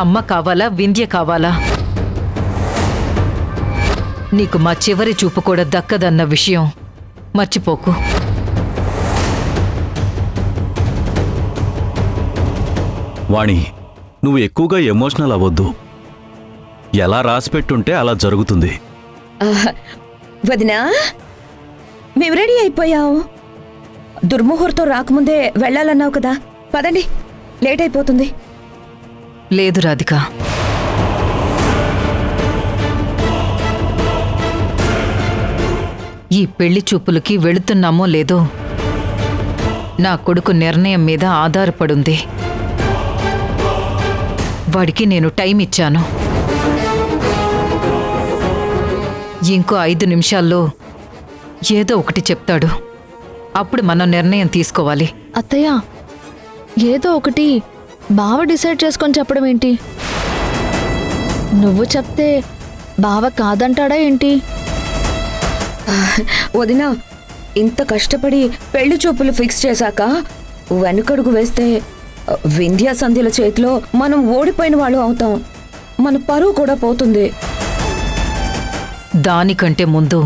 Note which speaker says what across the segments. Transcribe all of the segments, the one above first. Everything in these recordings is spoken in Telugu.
Speaker 1: అమ్మ కావాలా, వింధ్య కావాలా? నీకు మా చివరి చూపు కూడా దక్కదన్న విషయం మర్చిపోకు.
Speaker 2: వాణి, నువ్వు ఎక్కువగా ఎమోషనల్ అవ్వొద్దు. ఎలా రాసిపెట్టుంటే అలా జరుగుతుంది.
Speaker 3: వదినా, మేము రెడీ అయిపోయాం. దుర్ముహూర్తం రాకముందే వెళ్ళాలన్నావు కదా, పదండి, లేట్ అయిపోతుంది.
Speaker 1: లేదు రాధిక, ఈ పెళ్లి చూపులకి వెళుతున్నామో లేదో నా కొడుకు నిర్ణయం మీద ఆధారపడుంది. వాడికి నేను టైం ఇచ్చాను. ఇంకో 5 నిమిషాల్లో ఏదో ఒకటి చెప్తాడు. అప్పుడు మనం నిర్ణయం తీసుకోవాలి.
Speaker 4: అత్తయ్య, ఏదో ఒకటి బావ డిసైడ్ చేసుకొని చెప్పడం ఏంటి? నువ్వు చెప్తే బావ కాదంటాడా ఏంటి?
Speaker 3: వదినా, ఇంత కష్టపడి పెళ్లి చూపులు ఫిక్స్ చేశాక వెనుకడుగు వేస్తే వింధ్యా సంధ్యల చేతిలో మనం ఓడిపోయిన వాళ్ళు అవుతాం. మన పరువు కూడా పోతుంది.
Speaker 1: దానికంటే ముందు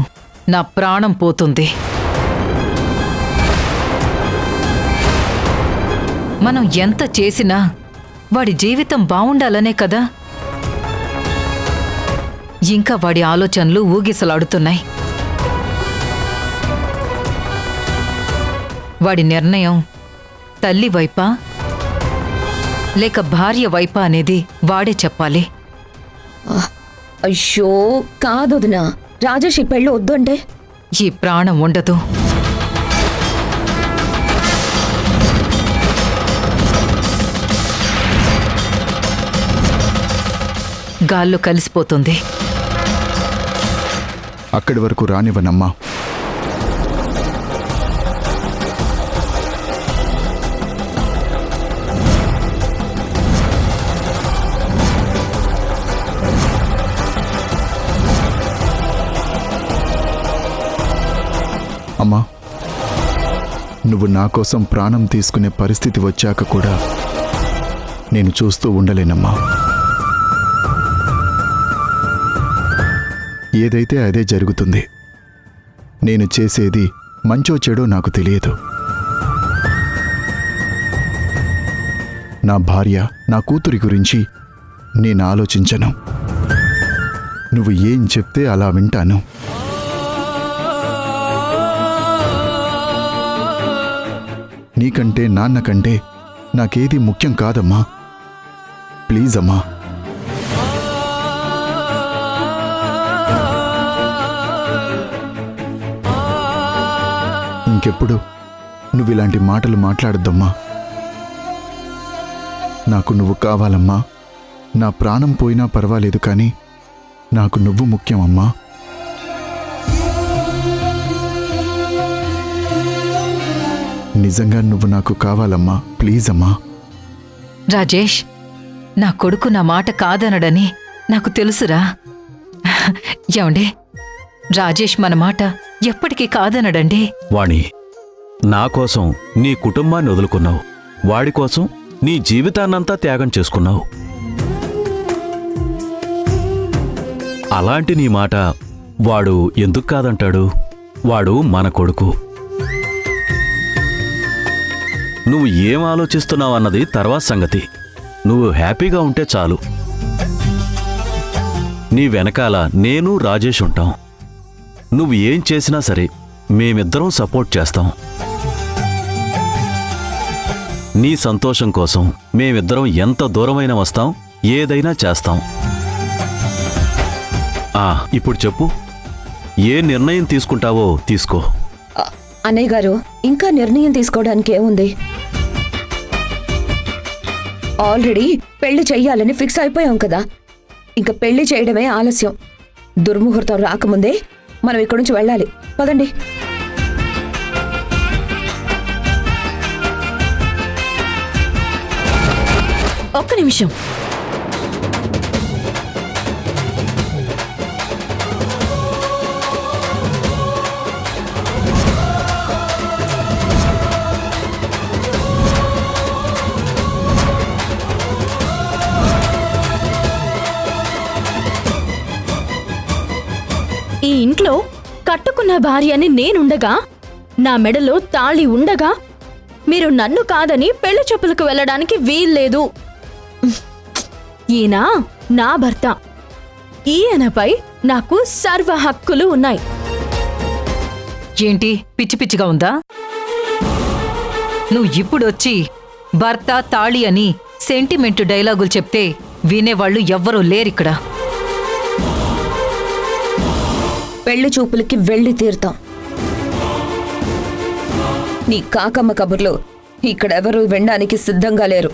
Speaker 1: నా ప్రాణం పోతుంది. మనం ఎంత చేసినా వాడి జీవితం బావుండాలనే కదా. ఇంకా వాడి ఆలోచనలు ఊగిసలాడుతున్నాయి. వాడి నిర్ణయం తల్లి వైపా లేక భార్య వైపా అనేది వాడే చెప్పాలి.
Speaker 3: అయ్యో కాదు వదినా, రాజేష్ ఈ పెళ్ళి వద్దు అంటే
Speaker 1: ఈ ప్రాణం ఉండదు. గాల్లో కలిసిపోతుంది.
Speaker 5: అక్కడి వరకు రానివ్వనమ్మా. అమ్మా, నువ్వు నా కోసం ప్రాణం తీసుకునే పరిస్థితి వచ్చాక కూడా నేను చూస్తూ ఉండలేనమ్మా. ఏదైతే అదే జరుగుతుంది. నేను చేసేది మంచో చెడో నాకు తెలియదు. నా భార్య, నా కూతురి గురించి నేను ఆలోచించను. నువ్వు ఏం చెప్తే అలా వింటాను. నీకంటే నాన్నకంటే నాకేది ముఖ్యం కాదమ్మా. ప్లీజ్ అమ్మా. ఇంకెప్పుడు నువ్వు ఇలాంటి మాటలు మాట్లాడద్దమ్మా. నాకు నువ్వు కావాలమ్మా. నా ప్రాణం పోయినా పర్వాలేదు, కానీ నాకు నువ్వు ముఖ్యమమ్మా. నిజంగా నువ్వు నాకు కావాలమ్మా. ప్లీజ్ అమ్మా.
Speaker 1: రాజేష్, నా కొడుకు నా మాట కాదనడని నాకు తెలుసురా. ఏమండే, రాజేష్ మన మాట ఎప్పటికీ కాదనడండి.
Speaker 2: వాణి, నా కోసం నీ కుటుంబాన్ని వదులుకున్నావు. వాడి కోసం నీ జీవితాన్నంతా త్యాగం చేసుకున్నావు. అలాంటి నీ మాట వాడు ఎందుకు కాదంటాడు? వాడు మన కొడుకు. నువ్వు ఏం ఆలోచిస్తున్నావన్నది తర్వాత సంగతి. నువ్వు హ్యాపీగా ఉంటే చాలు. నీ వెనకాల నేను, రాజేష్ ఉంటాం. నువ్వు ఏం చేసినా సరే మేమిద్దరం సపోర్ట్ చేస్తాం. నీ సంతోషం కోసం మేమిద్దరం ఎంత దూరమైనా వస్తాం, ఏదైనా చేస్తాం. ఇప్పుడు చెప్పు, ఏ నిర్ణయం తీసుకుంటావో తీసుకో.
Speaker 3: అన్నయ్య గారు, ఇంకా నిర్ణయం తీసుకోవడానికి ఏముంది? ఆల్రెడీ పెళ్లి చెయ్యాలని ఫిక్స్ అయిపోయాం కదా. ఇంకా పెళ్లి చేయడమే ఆలస్యం. దుర్ముహూర్తం రాకముందే మనం ఇక్కడి నుంచి వెళ్ళాలి. పదండి.
Speaker 4: ఒక్క నిమిషం. ఇంట్లో కట్టుకున్న భార్యని నేనుండగా, నా మెడలో తాళి ఉండగా మీరు నన్ను కాదని పెళ్లి చూపులకు వెళ్ళడానికి వీల్లేదు. ఈయన నా భర్త. ఈయనపై నాకు సర్వ హక్కులు ఉన్నాయి.
Speaker 1: ఏంటి పిచ్చి పిచ్చిగా ఉందా? నువ్వు ఇప్పుడొచ్చి భర్త తాళి అని సెంటిమెంట్ డైలాగులు చెప్తే వినేవాళ్ళు ఎవ్వరూ లేరిక్కడ.
Speaker 3: పెళ్లి చూపులకి వెళ్ళి తీరుతాం. నీ కాకమ్మ కబుర్లు ఇక్కడెవరూ వినడానికి సిద్ధంగా లేరు.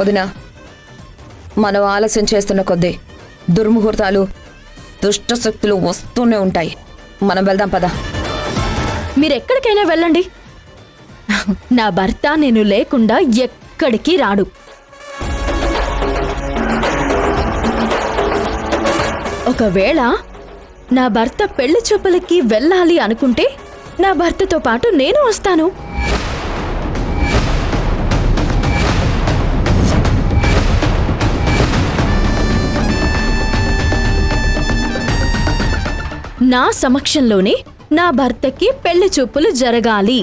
Speaker 3: వదినా, మనం ఆలస్యం చేస్తున్న కొద్దీ దుర్ముహూర్తాలు, దుష్టశక్తులు వస్తూనే ఉంటాయి. మనం వెళ్దాం పదా.
Speaker 4: మీరెక్కడికైనా వెళ్ళండి, నా భర్త నేను లేకుండా ఎక్కడికి రాడు. ఒకవేళ నా భర్త పెళ్లి చూపులకి వెళ్ళాలి అనుకుంటే నా భర్తతో పాటు నేను వస్తాను. నా సమక్షంలోనే నా భర్తకి పెళ్లి చూపులు జరగాలి.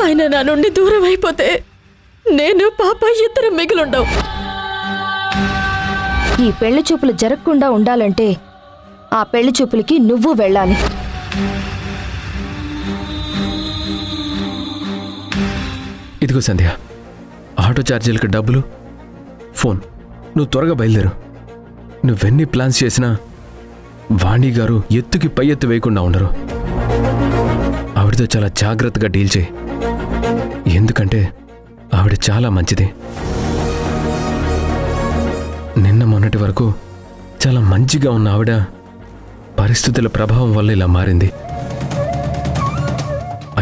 Speaker 4: ఆయన నా నుండి దూరం అయిపోతే నేను పాప ఇద్దరం మిగిలుండవు.
Speaker 6: ఈ పెళ్లి చూపులు జరగకుండా ఉండాలంటే ఆ పెళ్లి చూపులకి నువ్వు వెళ్ళాలి.
Speaker 7: ఇదిగో సంధ్య, ఆటో ఛార్జీలకు డబ్బులు, ఫోన్. నువ్వు త్వరగా బయలుదేరు. నువ్వెన్ని ప్లాన్స్ చేసినా వాణి గారు ఎత్తుకి పై ఎత్తు వేయకుండా ఉండరు. ఆవిడతో చాలా జాగ్రత్తగా డీల్ చేయి, ఎందుకంటే ఆవిడ చాలా మంచిది. నిన్న మొన్నటి వరకు చాలా మంచిగా ఉన్న ఆవిడ పరిస్థితుల ప్రభావం వల్ల ఇలా మారింది.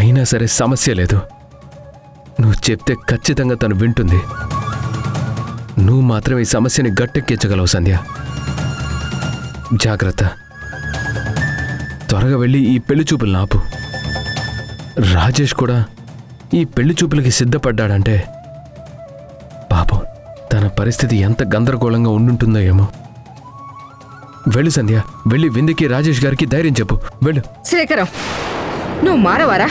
Speaker 7: అయినా సరే సమస్య లేదు. నువ్వు చెప్తే ఖచ్చితంగా తను వింటుంది. నువ్వు మాత్రం ఈ సమస్యని గట్టెక్కించగలవు సంధ్య. జాగ్రత్త. త్వరగా వెళ్ళి ఈ పెళ్లి చూపులను ఆపు. రాజేష్ కూడా ఈ పెళ్లి చూపులకి సిద్ధపడ్డాడంటే పాపం తన పరిస్థితి ఎంత గందరగోళంగా ఉండుంటుందో ఏమో. వెళ్ళు సంధ్య, వెళ్ళి విందుకి రాజేష్ గారికి ధైర్యం చెప్పు. వెళ్ళు.
Speaker 8: శేఖరం, నువ్వు మారవారా?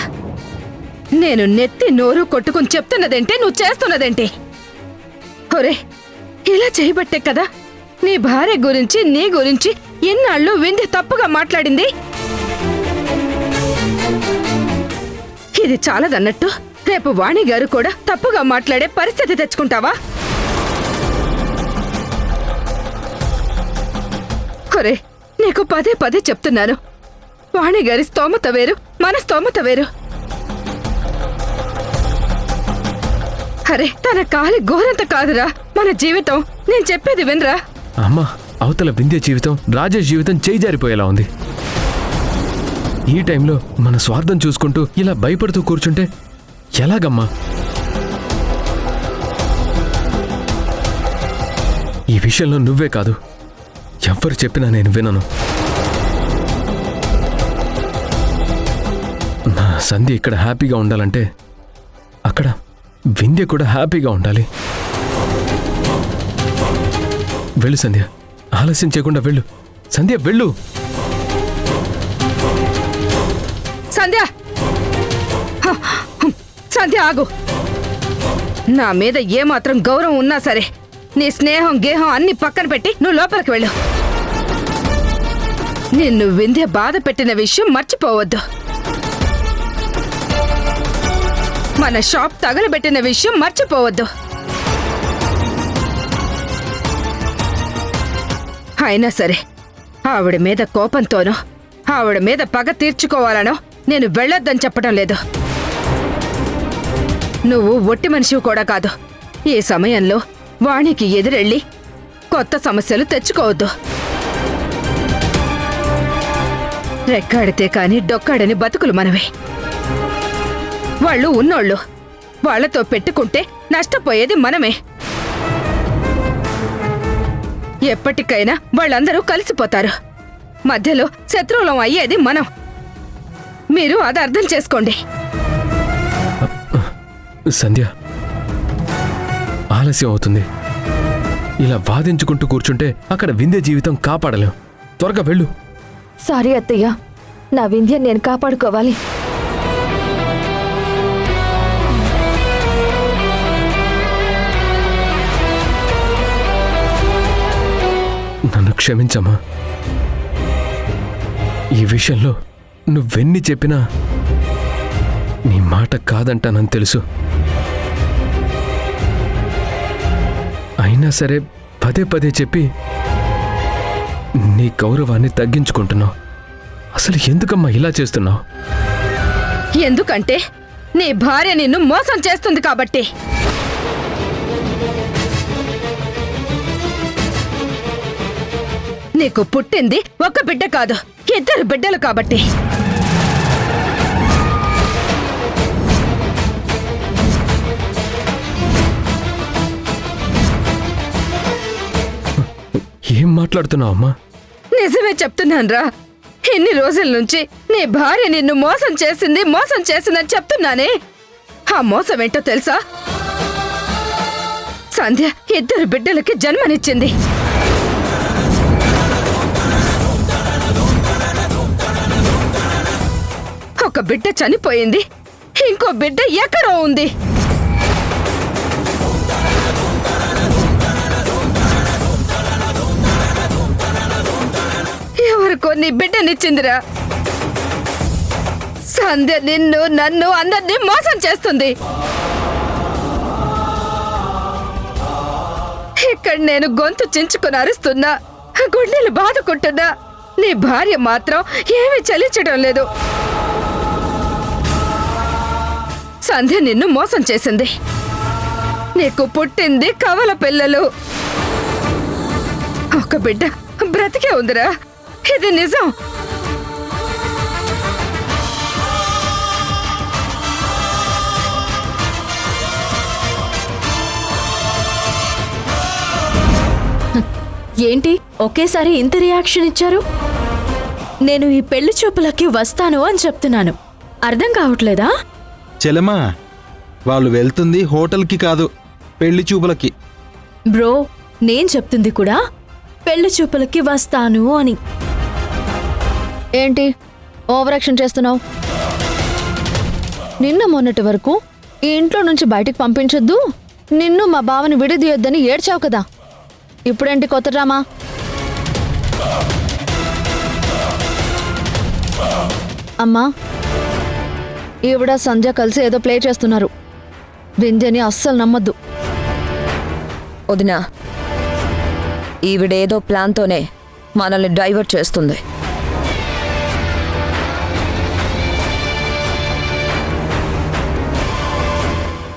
Speaker 8: నేను నెత్తి నోరు కొట్టుకుని చెప్తున్నదేంటే, నువ్వు చేస్తున్నదేంటి? ఒరే, ఇలా చేయబట్టే కదా నీ భార్య గురించి, నీ గురించి ఎన్నాళ్ళు వింది తప్పుగా మాట్లాడింది. ఇది చాలదన్నట్టు రేపు వాణి గారు కూడా తప్పుగా మాట్లాడే పరిస్థితి తెచ్చుకుంటావా? ఒరే, నీకు పదే పదే చెప్తున్నాను, వాణి గారి స్తోమత వేరు, మన స్తోమత వేరు. అరే, తన కాలి గోరంత కాదురా మన జీవితం. నేను చెప్పేది వినరా?
Speaker 7: అమ్మా, అవతల వింధ్య జీవితం, రాజేష్ జీవితం చేయి జారిపోయేలా ఉంది. ఈ టైంలో మన స్వార్థం చూసుకుంటూ ఇలా భయపడుతూ కూర్చుంటే ఎలాగమ్మా? ఈ విషయంలో నువ్వే కాదు, ఎవ్వరు చెప్పినా నేను వినను. నా సంధ్య ఇక్కడ హ్యాపీగా ఉండాలంటే అక్కడ వింధ్య కూడా హ్యాపీగా ఉండాలి. వెళ్ళు సంధ్య, ఆలస్యం చేయకుండా వెళ్ళు. సంధ్య, వెళ్ళు.
Speaker 8: సంధ్య, సంధ్య ఆగు. నా మీద ఏమాత్రం గౌరవం ఉన్నా సరే నీ స్నేహం గేహం అన్ని పక్కన పెట్టి నువ్వు లోపలికి వెళ్ళు. నిన్ను వింధ్య బాధ పెట్టిన విషయం మర్చిపోవద్దు. మన షాప్ తగలబెట్టిన విషయం మర్చిపోవద్దు. అయినా సరే ఆవిడ మీద కోపంతోనో ఆవిడ మీద పగ తీర్చుకోవాలనో నేను వెళ్ళొద్దని చెప్పడం లేదు. నువ్వు ఒట్టి మనిషివి కూడా కాదు. ఈ సమయంలో వాణికి ఎదురెళ్ళి కొత్త సమస్యలు తెచ్చుకోవద్దు. రెక్కాడితే కాని డొక్కాడని బతుకులు మనవి. వాళ్ళు ఉన్నోళ్ళు, వాళ్లతో పెట్టుకుంటే నష్టపోయేది మనమే. ఎప్పటికైనా వాళ్ళందరూ కలిసిపోతారు. మధ్యలో శత్రువులం అయ్యేది మనం. మీరు అది అర్థం చేసుకోండి.
Speaker 7: సంధ్య, ఆలస్యం అవుతుంది. ఇలా వాదించుకుంటూ కూర్చుంటే అక్కడ వింధ్య జీవితం కాపాడలేం. త్వరగా వెళ్ళు.
Speaker 6: సారీ అత్తయ్య, నా వింధ్య నేను కాపాడుకోవాలి.
Speaker 7: నన్ను క్షమించమ్మా. ఈ విషయంలో నువ్వెన్ని చెప్పినా నీ మాట కాదంటానని తెలుసు. అయినా సరే పదే పదే చెప్పి నీ గౌరవాన్ని తగ్గించుకుంటున్నావు. అసలు ఎందుకమ్మా ఇలా చేస్తున్నావు?
Speaker 8: ఎందుకంటే నీ భార్య నిన్ను మోసం చేస్తుంది కాబట్టి. నీకు పుట్టింది ఒక బిడ్డ కాదు, 2 బిడ్డలు కాబట్టి.
Speaker 7: ఏం మాట్లాడుతున్నావు అమ్మా?
Speaker 8: నిజమే చెప్తున్నాన్రా. ఎన్ని రోజుల నుంచి నీ భార్య నిన్ను మోసం చేసిందని చెప్తున్నానే. ఆ మోసం ఏంటో తెలుసా? సంధ్య 2 బిడ్డలకి జన్మనిచ్చింది. ఒక బిడ్డ చనిపోయింది, ఇంకో బిడ్డ ఎక్కడో ఉంది. ఎవరికో నీ బిడ్డనిచ్చిందిరా. సంధ్య నిన్ను నన్ను అందరినీ మోసం చేస్తుంది. ఇక్కడ నేను గొంతు చించుకుని అరుస్తున్నా, గుండెలు బాదుకుంటున్నా. నీ భార్య మాత్రం ఏమీ చలించడం లేదు. సంధ్య నిన్ను మోసం చేసింది. నీకు పుట్టింది కవల పిల్లలు. ఒక బిడ్డ బ్రతికే ఉందిరా. ఇది నిజం.
Speaker 4: ఏంటి ఒకేసారి ఇంత రియాక్షన్ ఇచ్చారు? నేను ఈ పెళ్లి చూపులకి వస్తాను అని చెప్తున్నాను, అర్థం కావట్లేదా?
Speaker 9: చెలమా, వాళ్ళు వెళ్తుంది హోటల్కి కాదు, పెళ్లి చూపులకి.
Speaker 4: బ్రో, నేను చెప్తుంది కూడా పెళ్లి చూపులకి వస్తాను అని.
Speaker 6: ఏంటి ఓవర్ యాక్షన్ చేస్తున్నావు? నిన్న మొన్నటి వరకు ఈ ఇంట్లో నుంచి బయటికి పంపించొద్దు, నిన్ను మా బావని విడిదీయొద్దని ఏడ్చావు కదా. ఇప్పుడేంటి కొత్త డ్రామా? అమ్మా, ఈవిడ సంధ్య కలిసి ఏదో ప్లే చేస్తున్నారు. వింధ్యని అస్సలు నమ్మొద్దు.
Speaker 3: వదినా, ఈవిడేదో ప్లాన్తోనే మనల్ని డైవర్ట్ చేస్తుంది.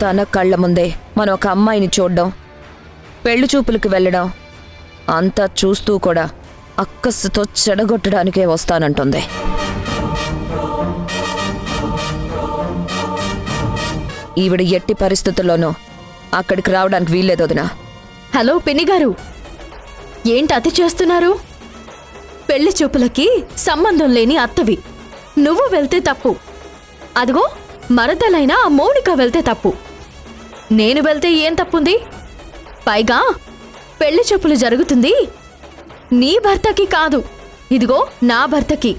Speaker 3: తన కళ్ళ ముందే మనం ఒక అమ్మాయిని చూడడం, పెళ్లి చూపులకు వెళ్ళడం అంతా చూస్తూ కూడా అక్కస్సుతో చెడగొట్టడానికే వస్తానంటుంది. ఈవిడ ఎట్టి పరిస్థితుల్లోనూ అక్కడికి రావడానికి వీల్లేదు వదినా.
Speaker 4: హలో పిన్ని గారు, ఏంటి అతి చేస్తున్నారు? పెళ్లి చూపులకి సంబంధం లేని అత్తవి నువ్వు వెళ్తే తప్పు. అదిగో మరదలైనా ఆ మౌనిక వెళ్తే తప్పు. నేను వెళ్తే ఏం తప్పుంది? పైగా పెళ్లి చూపులు జరుగుతుంది నీ భర్తకి కాదు, ఇదిగో నా భర్తకి.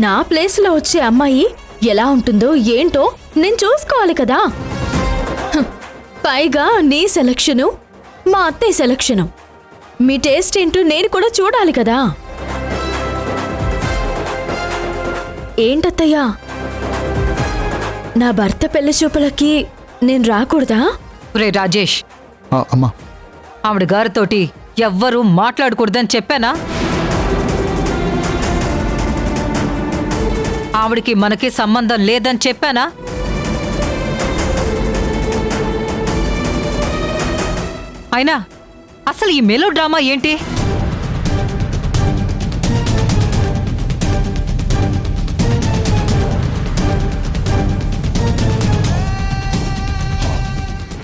Speaker 4: నా ప్లేస్లో వచ్చే అమ్మాయి ఎలా ఉంటుందో ఏంటో నేను చూసుకోవాలి కదా. పైగా నీ సెలక్షను మా అత్తయ్య సెలక్షను, మీ టేస్ట్ ఏంటో నేను కూడా చూడాలి కదా. ఏంటత్తయ్యా, నా భర్త పెళ్లి చూపులకి నేను రాకూడదా?
Speaker 1: రే రాజేష్,
Speaker 5: అమ్మా,
Speaker 1: ఆవిడ గారితోటి ఎవ్వరూ మాట్లాడకూడదని చెప్పానా? ఆవిడికి మనకి సంబంధం లేదని చెప్పానా? అయినా అసలు ఈ మెలో డ్రామా ఏంటి?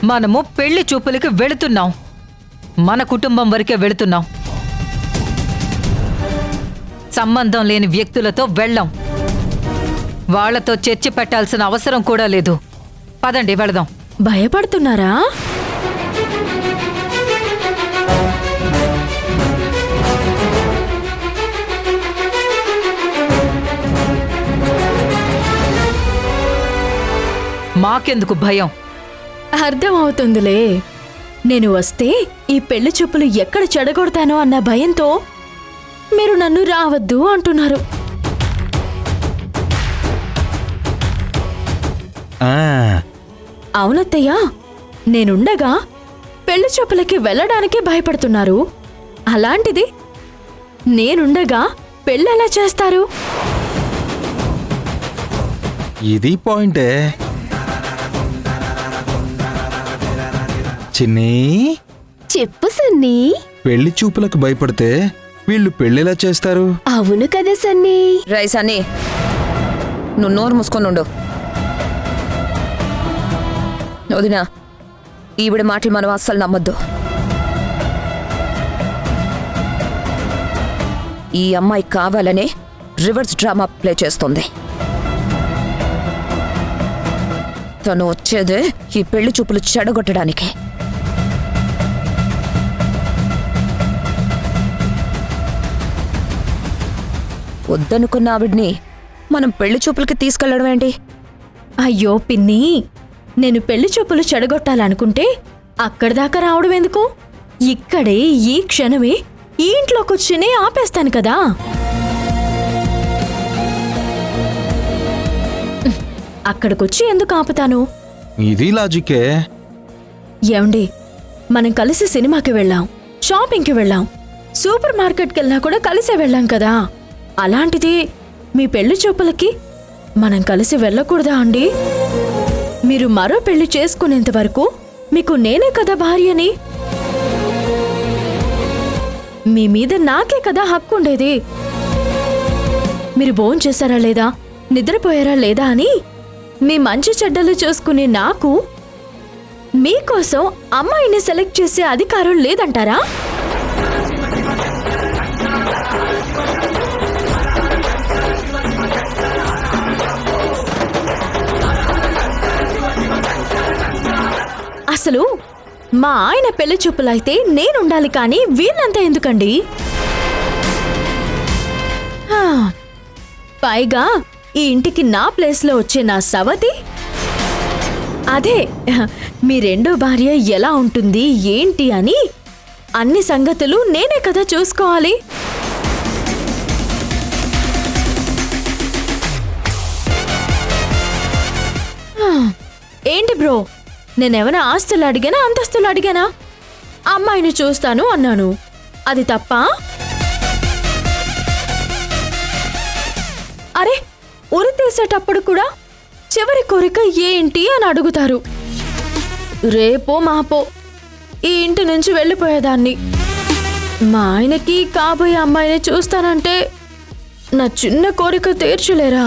Speaker 1: మనము పెళ్లి చూపులకి వెళుతున్నాం. మన కుటుంబం వరకే వెళుతున్నాం. సంబంధం లేని వ్యక్తులతో వెళ్ళాం. వాళ్లతో చర్చ పెట్టాల్సిన అవసరం కూడా లేదు. పదండి వెళదాం.
Speaker 4: భయపడుతున్నారా?
Speaker 1: మాకెందుకు భయం?
Speaker 4: అర్థమవుతుందిలే. నేను వస్తే ఈ పెళ్లి చూపులు ఎక్కడ చెడగొడతానో అన్న భయంతో మీరు నన్ను రావద్దు అంటున్నారు.
Speaker 9: ఆ,
Speaker 4: అవునత్తయ్యా, నేనుండగా పెళ్లి చూపులకి వెళ్ళడానికి భయపడుతున్నారు. అలాంటిది నేనుండగా పెళ్ళెలా చేస్తారు?
Speaker 9: ఇది పాయింటే. చిన్ని,
Speaker 4: చెప్పు సన్నీ.
Speaker 9: పెళ్లి చూపులకు భయపడితే వీళ్ళు పెళ్ళెలా చేస్తారు?
Speaker 4: అవును కదా సన్నీ.
Speaker 3: రైస్ అని నువ్వు నోరు మూసుకొని ఉండు. వదినా, ఈవిడ మాటలు మనం అస్సలు నమ్మొద్దు. ఈ అమ్మాయి కావాలనే రివర్స్ డ్రామా ప్లే చేస్తుంది. తను వచ్చేదే ఈ పెళ్లి చూపులు చెడగొట్టడానికి. వద్దనుకున్న ఆవిడ్ని మనం పెళ్లి చూపులకి తీసుకెళ్లడం ఏంటి?
Speaker 4: అయ్యో పిన్ని, నేను పెళ్లి చూపులు చెడగొట్టాలనుకుంటే అక్కడిదాకా రావడం ఎందుకు? ఇక్కడే ఈ క్షణమే ఈ ఇంట్లో కూర్చుని ఆపేస్తాను కదా. అక్కడికొచ్చి ఎందుకు ఆపుతాను?
Speaker 9: ఇది లాజికే.
Speaker 4: ఏమండి, మనం కలిసి సినిమాకి వెళ్ళాం, షాపింగ్కి వెళ్ళాం, సూపర్ మార్కెట్కి వెళ్ళినా కూడా కలిసే వెళ్ళాం కదా. అలాంటిది మీ పెళ్లి చూపులకి మనం కలిసి వెళ్ళకూడదా అండి? మీరు మరో పెళ్లి చేసుకునేంత వరకు మీకు నేనే కదా భార్యని. మీ మీద నాకే కదా హక్కు ఉండేది. మీరు భోంచేశారా లేదా, నిద్రపోయారా లేదా అని మీ మంచి చెడ్డలు చూసుకునే నాకు మీకోసం అమ్మాయిని సెలెక్ట్ చేసే అధికారం లేదంటారా? అసలు మా ఆయన పెళ్లి చూపులైతే నేనుండాలి కానీ వీళ్ళంతా ఎందుకండి? హా, పైగా ఈ ఇంటికి నా ప్లేస్లో వచ్చే నా సవతి అదే మీ రెండో భార్య ఎలా ఉంటుంది ఏంటి అని అన్ని సంగతులు నేనే కదా చూసుకోవాలి. ఏంటి బ్రో, నేనేమైనా ఆస్తులు అడిగానా అంతస్తులు అడిగానా? అమ్మాయిని చూస్తాను అన్నాను, అది తప్ప? అరే, ఉరి తీసేటప్పుడు కూడా చివరి కోరిక ఏంటి అని అడుగుతారు. రేపో మాపో ఈ ఇంటి నుంచి వెళ్ళిపోయేదాన్ని. మా ఆయనకి కాబోయే అమ్మాయిని చూస్తానంటే నా చిన్న కోరిక తీర్చలేరా?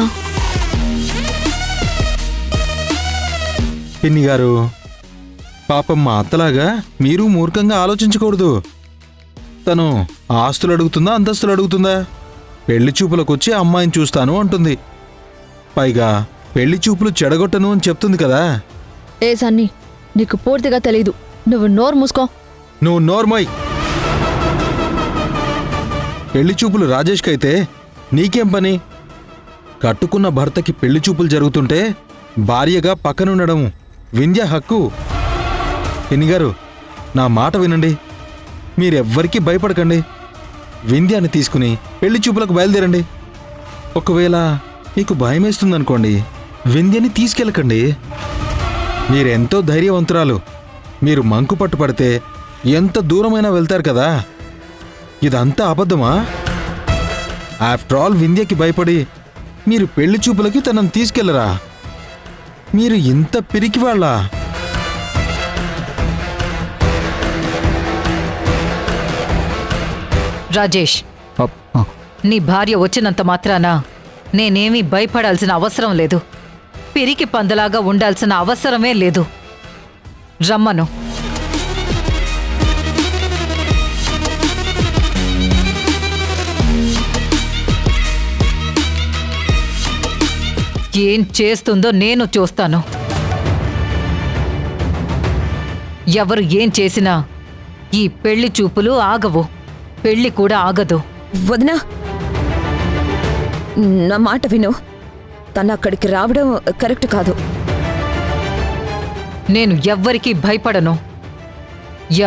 Speaker 9: పిన్ని గారు, పాపం మా అత్తలాగా మీరు మూర్ఖంగా ఆలోచించకూడదు. తను ఆస్తులు అడుగుతుందా అంతస్తులు అడుగుతుందా? పెళ్లి చూపులకు వచ్చి అమ్మాయిని చూస్తాను అంటుంది. పైగా పెళ్లి చూపులు చెడగొట్టను అని చెప్తుంది కదా.
Speaker 6: ఏ సన్నీ, నీకు పూర్తిగా తెలీదు. నువ్వు నోరు మూసుకో.
Speaker 9: నువ్వు నోర్మోయ్. పెళ్లి చూపులు రాజేష్కైతే నీకేం పని? కట్టుకున్న భర్తకి పెళ్లి చూపులు జరుగుతుంటే భార్యగా పక్కనుండడం వింధ్య హక్కు. పిన్నిగారు, నా మాట వినండి. మీరెవ్వరికీ భయపడకండి. వింధ్యాన్ని తీసుకుని పెళ్లి చూపులకు బయలుదేరండి. ఒకవేళ మీకు భయమేస్తుందనుకోండి, వింధ్యని తీసుకెళ్ళకండి. మీరెంతో ధైర్యవంతురాలు. మీరు మంకు పట్టుపడితే ఎంత దూరమైనా వెళ్తారు కదా. ఇదంతా అబద్ధమా? ఆఫ్టర్ ఆల్ వింధ్యకి భయపడి మీరు పెళ్లి చూపులకి తనను తీసుకెళ్లరా? మీరు ఇంత పిరికివాళ్ళా?
Speaker 1: రాజేష్,
Speaker 5: అప్, ఆ,
Speaker 1: నీ భార్య వచ్చినంత మాత్రాన నేనేమీ భయపడాల్సిన అవసరం లేదు. పిరికి పందలాగా ఉండాల్సిన అవసరమే లేదు. రమ్మను. ఏం చేస్తుందో నేను చూస్తాను. ఎవరు ఏం చేసినా ఈ పెళ్లి చూపులు ఆగవు, పెళ్లి కూడా ఆగదు.
Speaker 3: వదినా, నా మాట విను. తను అక్కడికి రావడం కరెక్ట్ కాదు.
Speaker 1: నేను ఎవ్వరికీ భయపడను.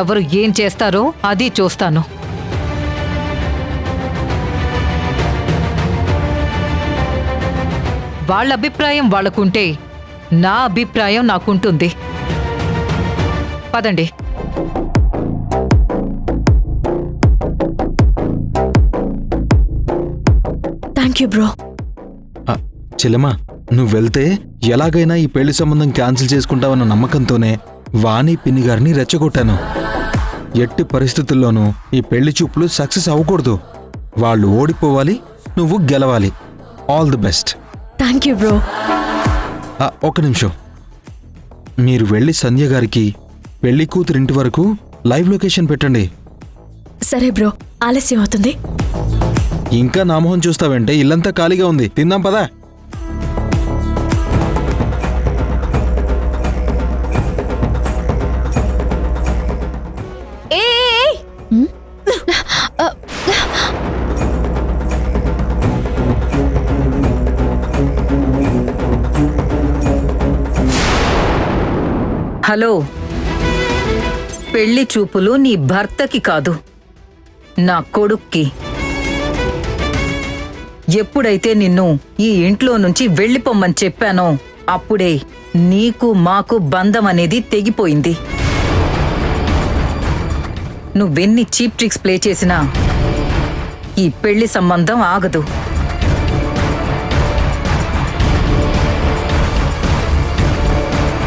Speaker 1: ఎవరు ఏం చేస్తారో అది చూస్తాను. వాళ్ళ అభిప్రాయం వాళ్ళకుంటే నా అభిప్రాయం నాకుంటుంది. పదండి.
Speaker 4: Thank you bro.
Speaker 9: చెల్లెమ్మా, నువ్వు వెళ్తే ఎలాగైనా ఈ పెళ్లి సంబంధం క్యాన్సిల్ చేసుకుంటావన్న నమ్మకంతోనే వాణి పిన్ని గారిని రెచ్చగొట్టాను. ఎట్టి పరిస్థితుల్లోనూ ఈ పెళ్లి చూపులు సక్సెస్ అవ్వకూడదు. వాళ్ళు ఓడిపోవాలి, నువ్వు గెలవాలి. All the best.
Speaker 4: Thank you bro.
Speaker 9: ఒక్క నిమిషం. మీరు వెళ్ళి సంధ్య గారికి పెళ్లి కూతురింటి వరకు లైవ్ లొకేషన్ పెట్టండి.
Speaker 4: సరే బ్రో, ఆలస్యం అవుతుంది.
Speaker 9: ఇంకా నామోహం చూస్తావంటే ఇల్లంతా ఖాళీగా ఉంది. తిందాం పదా.
Speaker 1: హలో, పెళ్లి చూపులు నీ భర్తకి కాదు, నా కొడుక్కి. ఎప్పుడైతే నిన్ను ఈ ఇంట్లో నుంచి వెళ్ళిపోమ్మని చెప్పానో అప్పుడే నీకు మాకు బంధం అనేది తెగిపోయింది. నువ్వెన్ని చీప్ ట్రిక్స్ ప్లే చేసినా ఈ పెళ్లి సంబంధం ఆగదు.